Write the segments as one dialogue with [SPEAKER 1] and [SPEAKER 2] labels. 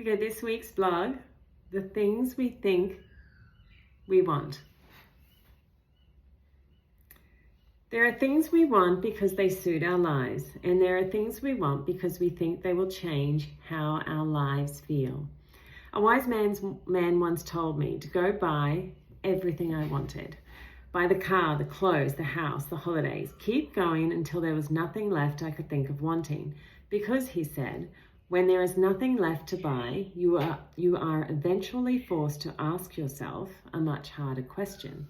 [SPEAKER 1] Okay, this week's blog, the things we think we want. There are things we want because they suit our lives, and there are things we want because we think they will change how our lives feel. A wise man once told me to go buy everything I wanted. Buy the car, the clothes, the house, the holidays. Keep going until there was nothing left I could think of wanting. Because, he said, when there is nothing left to buy, you are eventually forced to ask yourself a much harder question.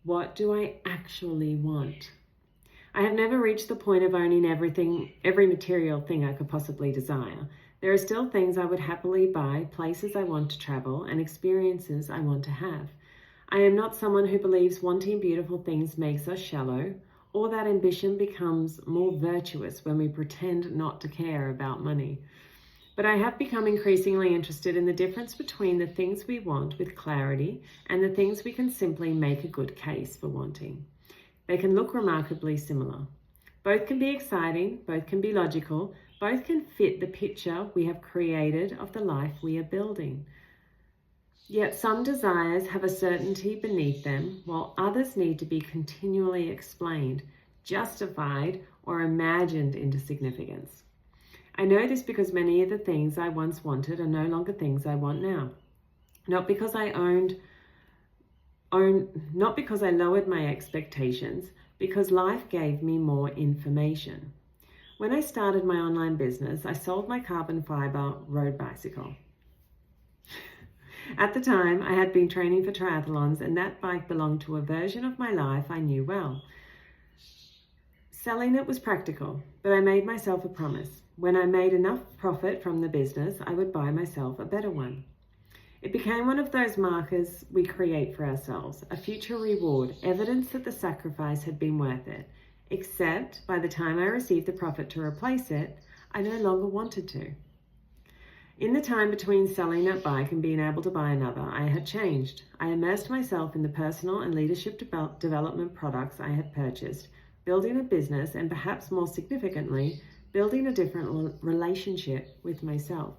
[SPEAKER 1] What do I actually want? I have never reached the point of owning every material thing I could possibly desire. There are still things I would happily buy, places I want to travel, and experiences I want to have. I am not someone who believes wanting beautiful things makes us shallow, or that ambition becomes more virtuous when we pretend not to care about money. But I have become increasingly interested in the difference between the things we want with clarity and the things we can simply make a good case for wanting. They can look remarkably similar. Both can be exciting, both can be logical, both can fit the picture we have created of the life we are building. Yet some desires have a certainty beneath them, while others need to be continually explained, justified, or imagined into significance. I know this because many of the things I once wanted are no longer things I want now. Not because I lowered my expectations, because life gave me more information. When I started my online business, I sold my carbon fiber road bicycle. At the time, I had been training for triathlons, and that bike belonged to a version of my life I knew well. Selling it was practical, but I made myself a promise. When I made enough profit from the business, I would buy myself a better one. It became one of those markers we create for ourselves, a future reward, evidence that the sacrifice had been worth it. Except, by the time I received the profit to replace it, I no longer wanted to. In the time between selling that bike and being able to buy another, I had changed. I immersed myself in the personal and leadership development products I had purchased, building a business, and perhaps more significantly, building a different relationship with myself.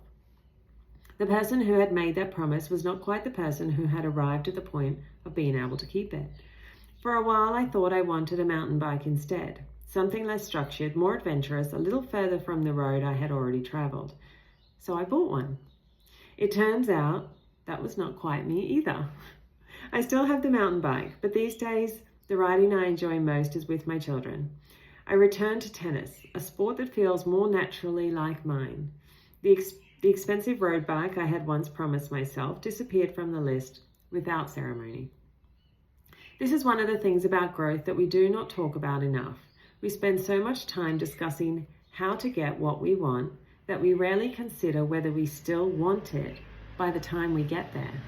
[SPEAKER 1] The person who had made that promise was not quite the person who had arrived at the point of being able to keep it. For a while, I thought I wanted a mountain bike instead, something less structured, more adventurous, a little further from the road I had already traveled. So I bought one. It turns out that was not quite me either. I still have the mountain bike, but these days, the riding I enjoy most is with my children. I returned to tennis, a sport that feels more naturally like mine. The expensive road bike I had once promised myself disappeared from the list without ceremony. This is one of the things about growth that we do not talk about enough. We spend so much time discussing how to get what we want that we rarely consider whether we still want it by the time we get there.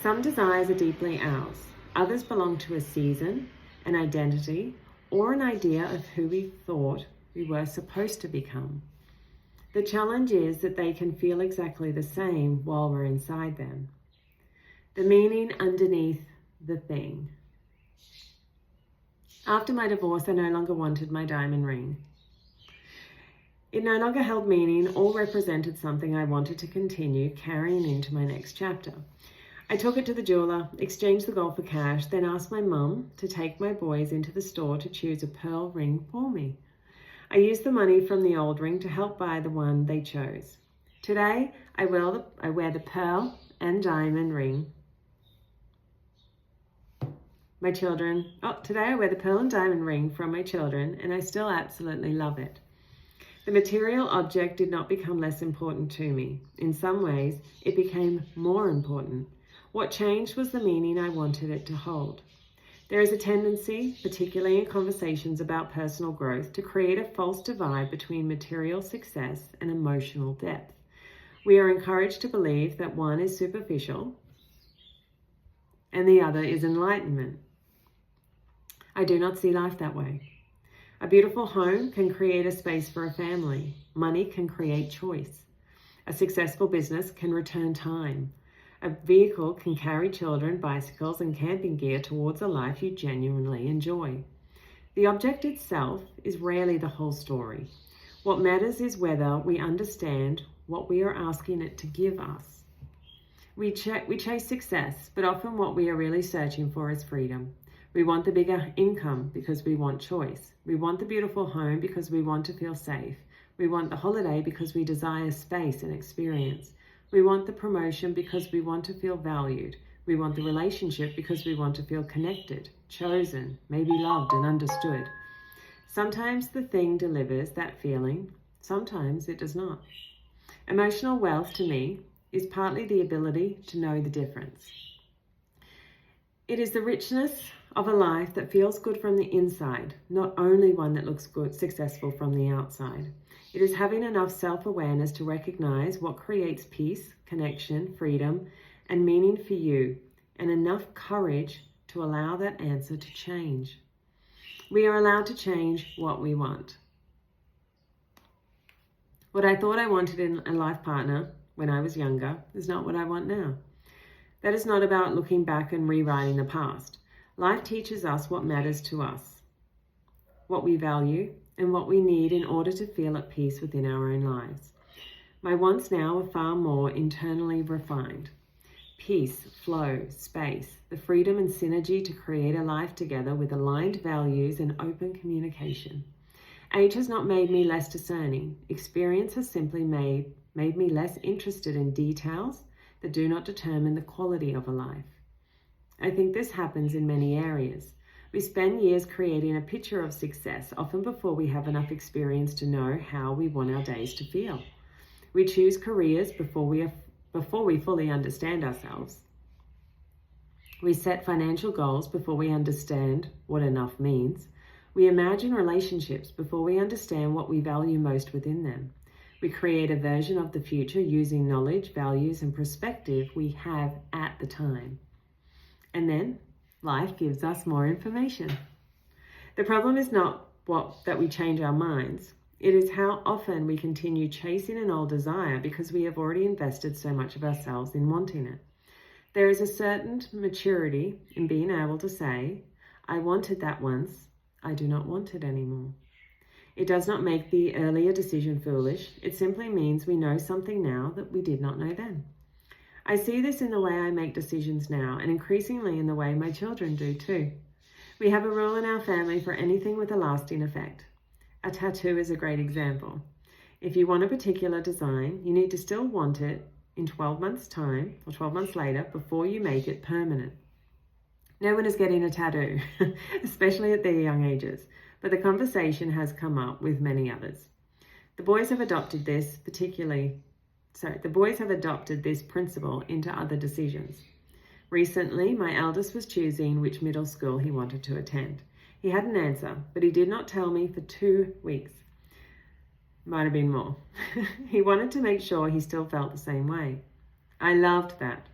[SPEAKER 1] Some desires are deeply ours. Others belong to a season, an identity, or an idea of who we thought we were supposed to become. The challenge is that they can feel exactly the same while we're inside them. The meaning underneath the thing. After my divorce, I no longer wanted my diamond ring. It no longer held meaning or represented something I wanted to continue carrying into my next chapter. I took it to the jeweler, exchanged the gold for cash, then asked my mum to take my boys into the store to choose a pearl ring for me. I used the money from the old ring to help buy the one they chose. Today, I wear the pearl and diamond ring. Today I wear the pearl and diamond ring from my children, and I still absolutely love it. The material object did not become less important to me. In some ways, it became more important. What changed was the meaning I wanted it to hold. There is a tendency, particularly in conversations about personal growth, to create a false divide between material success and emotional depth. We are encouraged to believe that one is superficial and the other is enlightenment. I do not see life that way. A beautiful home can create a space for a family. Money can create choice. A successful business can return time. A vehicle can carry children, bicycles, and camping gear towards a life you genuinely enjoy. The object itself is rarely the whole story. What matters is whether we understand what we are asking it to give us. We chase success, but often what we are really searching for is freedom. We want the bigger income because we want choice. We want the beautiful home because we want to feel safe. We want the holiday because we desire space and experience. We want the promotion because we want to feel valued. We want the relationship because we want to feel connected, chosen, maybe loved and understood. Sometimes the thing delivers that feeling, sometimes it does not. Emotional wealth to me is partly the ability to know the difference. It is the richness of a life that feels good from the inside, not only one that looks good, successful from the outside. It is having enough self-awareness to recognize what creates peace, connection, freedom, and meaning for you, and enough courage to allow that answer to change. We are allowed to change what we want. What I thought I wanted in a life partner when I was younger is not what I want now. That is not about looking back and rewriting the past. Life teaches us what matters to us, what we value, and what we need in order to feel at peace within our own lives. My wants now are far more internally refined. Peace, flow, space, the freedom and synergy to create a life together with aligned values and open communication. Age has not made me less discerning. Experience has simply made me less interested in details that do not determine the quality of a life. I think this happens in many areas. We spend years creating a picture of success, often before we have enough experience to know how we want our days to feel. We choose careers before we fully understand ourselves. We set financial goals before we understand what enough means. We imagine relationships before we understand what we value most within them. We create a version of the future using knowledge, values, and perspective we have at the time. And then life gives us more information. The problem is not that we change our minds. It is how often we continue chasing an old desire because we have already invested so much of ourselves in wanting it. There is a certain maturity in being able to say, I wanted that once, I do not want it anymore. It does not make the earlier decision foolish. It simply means we know something now that we did not know then. I see this in the way I make decisions now, and increasingly in the way my children do too. We have a rule in our family for anything with a lasting effect. A tattoo is a great example. If you want a particular design, you need to still want it in 12 months' time or 12 months later before you make it permanent. No one is getting a tattoo, especially at their young ages, but the conversation has come up with many others. The boys have adopted this principle into other decisions. Recently, my eldest was choosing which middle school he wanted to attend. He had an answer, but he did not tell me for 2 weeks. Might have been more. He wanted to make sure he still felt the same way. I loved that.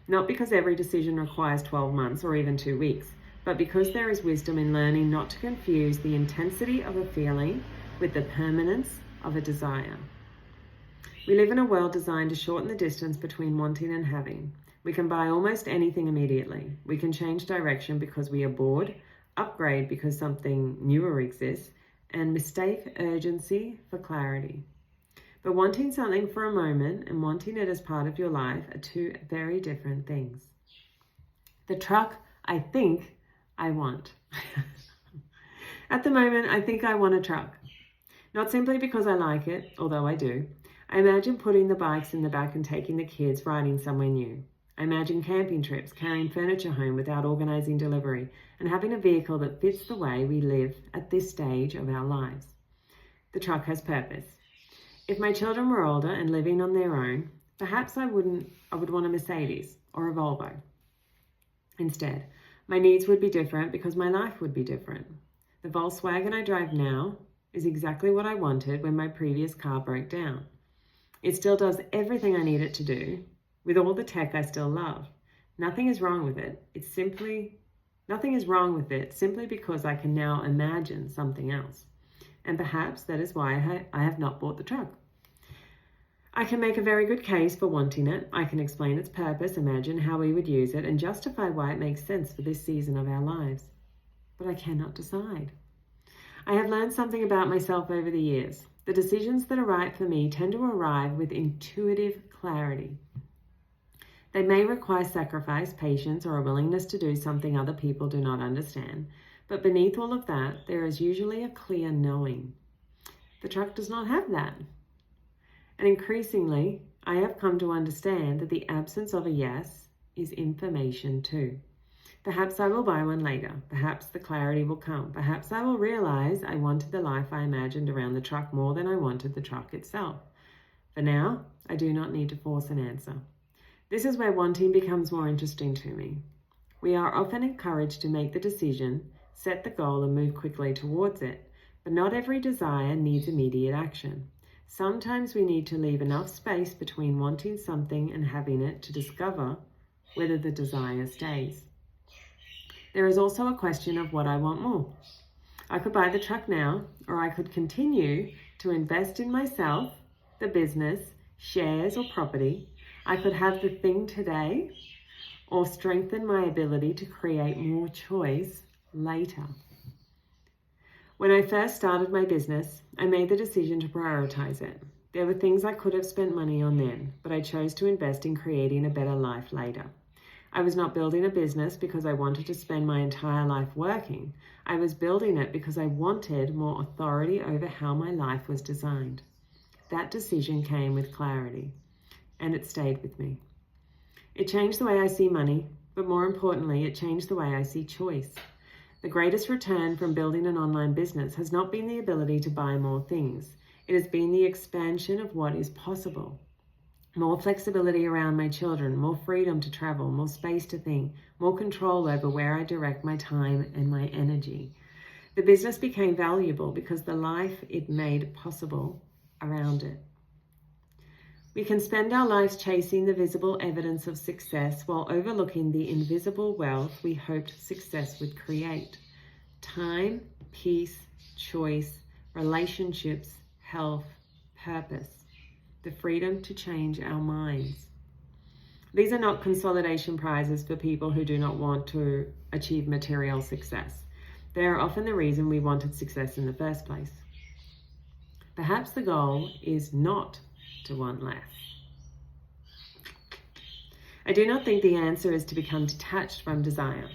[SPEAKER 1] Not because every decision requires 12 months or even 2 weeks, but because there is wisdom in learning not to confuse the intensity of a feeling with the permanence of a desire. We live in a world designed to shorten the distance between wanting and having. We can buy almost anything immediately. We can change direction because we are bored, upgrade because something newer exists, and mistake urgency for clarity. But wanting something for a moment and wanting it as part of your life are two very different things. The truck I think I want. At the moment, I think I want a truck. Not simply because I like it, although I do. I imagine putting the bikes in the back and taking the kids riding somewhere new. I imagine camping trips, carrying furniture home without organizing delivery, and having a vehicle that fits the way we live at this stage of our lives. The truck has purpose. If my children were older and living on their own, perhaps I would want a Mercedes or a Volvo. Instead, my needs would be different because my life would be different. The Volkswagen I drive now is exactly what I wanted when my previous car broke down. It still does everything I need it to do, with all the tech I still love. Nothing is wrong with it. Nothing is wrong with it simply because I can now imagine something else. And perhaps that is why I have not bought the truck. I can make a very good case for wanting it. I can explain its purpose, imagine how we would use it, and justify why it makes sense for this season of our lives. But I cannot decide. I have learned something about myself over the years. The decisions that are right for me tend to arrive with intuitive clarity. They may require sacrifice, patience, or a willingness to do something other people do not understand, but beneath all of that, there is usually a clear knowing. The truck does not have that. And increasingly, I have come to understand that the absence of a yes is information too. Perhaps I will buy one later. Perhaps the clarity will come. Perhaps I will realize I wanted the life I imagined around the truck more than I wanted the truck itself. For now, I do not need to force an answer. This is where wanting becomes more interesting to me. We are often encouraged to make the decision, set the goal, and move quickly towards it. But not every desire needs immediate action. Sometimes we need to leave enough space between wanting something and having it to discover whether the desire stays. There is also a question of what I want more. I could buy the truck now, or I could continue to invest in myself, the business, shares, or property. I could have the thing today, or strengthen my ability to create more choice later. When I first started my business, I made the decision to prioritize it. There were things I could have spent money on then, but I chose to invest in creating a better life later. I was not building a business because I wanted to spend my entire life working. I was building it because I wanted more authority over how my life was designed. That decision came with clarity, and it stayed with me. It changed the way I see money, but more importantly, it changed the way I see choice. The greatest return from building an online business has not been the ability to buy more things. It has been the expansion of what is possible. More flexibility around my children, more freedom to travel, more space to think, more control over where I direct my time and my energy. The business became valuable because the life it made possible around it. We can spend our lives chasing the visible evidence of success while overlooking the invisible wealth we hoped success would create. Time, peace, choice, relationships, health, purpose. The freedom to change our minds. These are not consolidation prizes for people who do not want to achieve material success. They are often the reason we wanted success in the first place. Perhaps the goal is not to want less. I do not think the answer is to become detached from desire.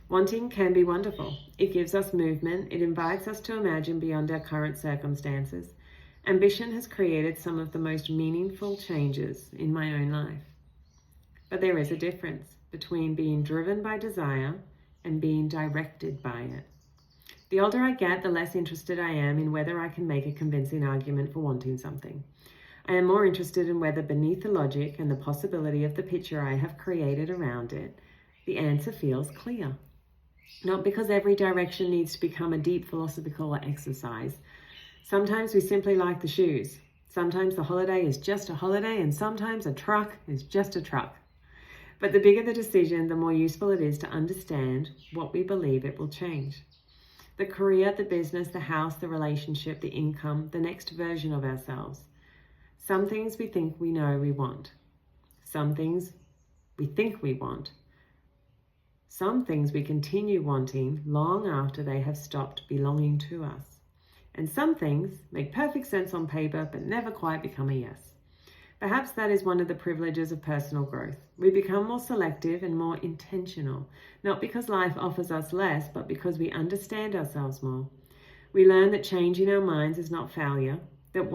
[SPEAKER 1] Wanting can be wonderful. It gives us movement. It invites us to imagine beyond our current circumstances. Ambition has created some of the most meaningful changes in my own life. But there is a difference between being driven by desire and being directed by it. The older I get, the less interested I am in whether I can make a convincing argument for wanting something. I am more interested in whether beneath the logic and the possibility of the picture I have created around it, the answer feels clear. Not because every direction needs to become a deep philosophical exercise. Sometimes we simply like the shoes. Sometimes the holiday is just a holiday, and sometimes a truck is just a truck. But the bigger the decision, the more useful it is to understand what we believe it will change. The career, the business, the house, the relationship, the income, the next version of ourselves. Some things we think we know we want. Some things we think we want. Some things we continue wanting long after they have stopped belonging to us. And some things make perfect sense on paper but never quite become a yes. Perhaps that is one of the privileges of personal growth. We become more selective and more intentional, not because life offers us less, but because we understand ourselves more. We learn that changing our minds is not failure, that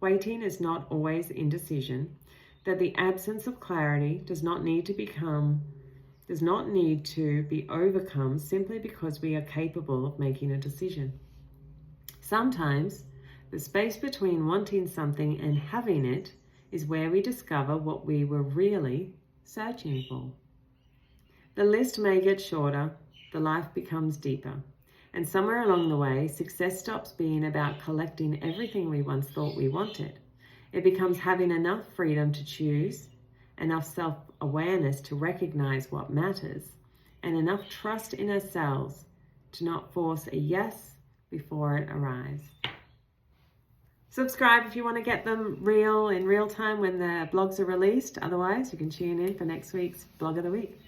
[SPEAKER 1] waiting is not always indecision, that the absence of clarity does not need to be overcome simply because we are capable of making a decision. Sometimes, the space between wanting something and having it is where we discover what we were really searching for. The list may get shorter, the life becomes deeper, and somewhere along the way, success stops being about collecting everything we once thought we wanted. It becomes having enough freedom to choose, enough self-awareness to recognize what matters, and enough trust in ourselves to not force a yes before it arrives. Subscribe if you want to get them in real time when the blogs are released. Otherwise, you can tune in for next week's Blog of the Week.